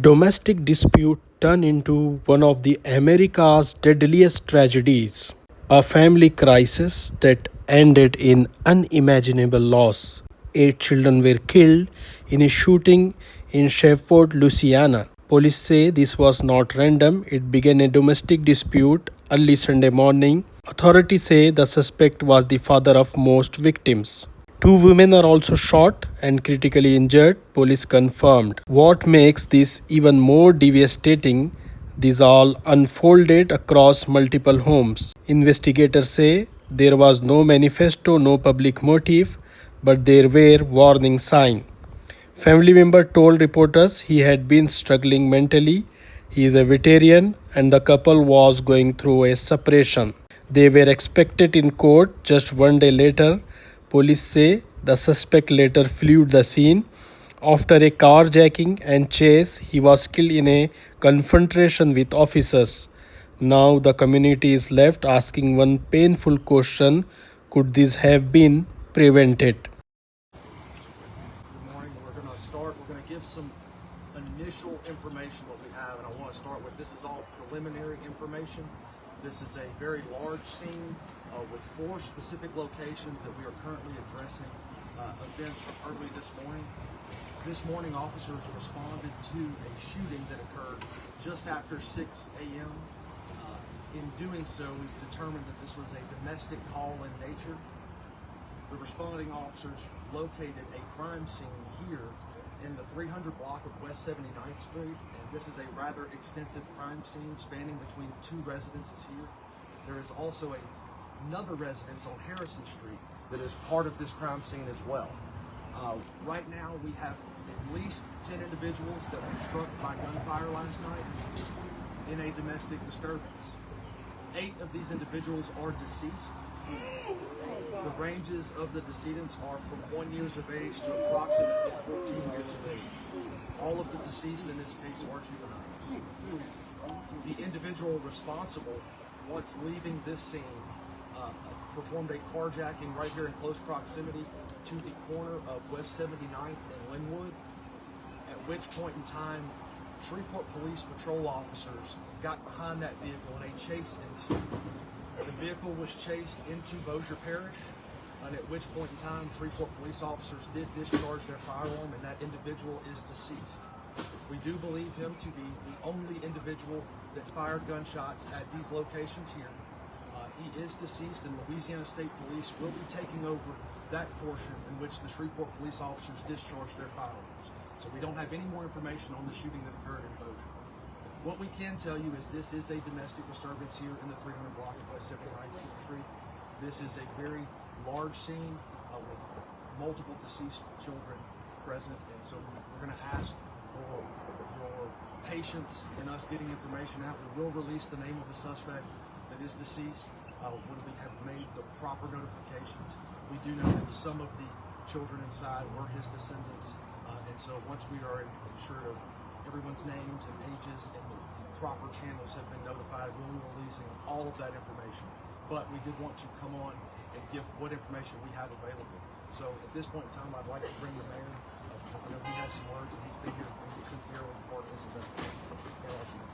Domestic dispute turned into one of the America's deadliest tragedies, a family crisis that ended in unimaginable loss. 8 children were killed in a shooting in Shreveport, Louisiana. Police say this was not random, it began a domestic dispute early Sunday morning. Authorities say the suspect was the father of most victims. Two women are also shot and critically injured, police confirmed. What makes this even more devastating, this all unfolded across multiple homes. Investigators say there was no manifesto, no public motive, but there were warning signs. Family member told reporters he had been struggling mentally. He is a veteran and the couple was going through a separation. They were expected in court just one day later. Police say the suspect later fled the scene. After a carjacking and chase, he was killed in a confrontation with officers. Now the community is left asking one painful question: could this have been prevented? Good morning. We're going to give some initial information what we have, and I want to start with this is all preliminary information. This is a very large scene with 4 specific locations that we are currently addressing events from early this morning. This morning, officers responded to a shooting that occurred just after 6 a.m. In doing so, we've determined that this was a domestic call in nature. The responding officers located a crime scene here in the 300 block of West 79th Street, and this is a rather extensive crime scene spanning between 2 residences here. There is also another residence on Harrison Street that is part of this crime scene as well. Right now we have at least 10 individuals that were struck by gunfire last night in a domestic disturbance. 8 of these individuals are deceased. The ranges of the decedents are from 1 year of age to approximately 14 years of age. All of the deceased in this case are juveniles. The individual responsible, once leaving this scene, performed a carjacking right here in close proximity to the corner of West 79th and Linwood, at which point in time Shreveport Police Patrol officers got behind that vehicle and a chase ensued. The vehicle was chased into Bossier Parish, and at which point in time Shreveport police officers did discharge their firearm, and that individual is deceased. We do believe him to be the only individual that fired gunshots at these locations here. He is deceased, and Louisiana State Police will be taking over that portion in which the Shreveport police officers discharged their firearms. So we don't have any more information on the shooting that occurred in Bossier. What we can tell you is this is a domestic disturbance here in the 300 block of West 79th Street. This is a very large scene with multiple deceased children present, and so we're going to ask for your patience in us getting information out. We will release the name of the suspect that is deceased when we have made the proper notifications. We do know that some of the children inside were his descendants, and so once we are ensured of everyone's names and ages and the proper channels have been notified, we'll be releasing all of that information. But we did want to come on and give what information we have available. So at this point in time, I'd like to bring the mayor, because I know he has some words and he's been here since the early part of this investigation.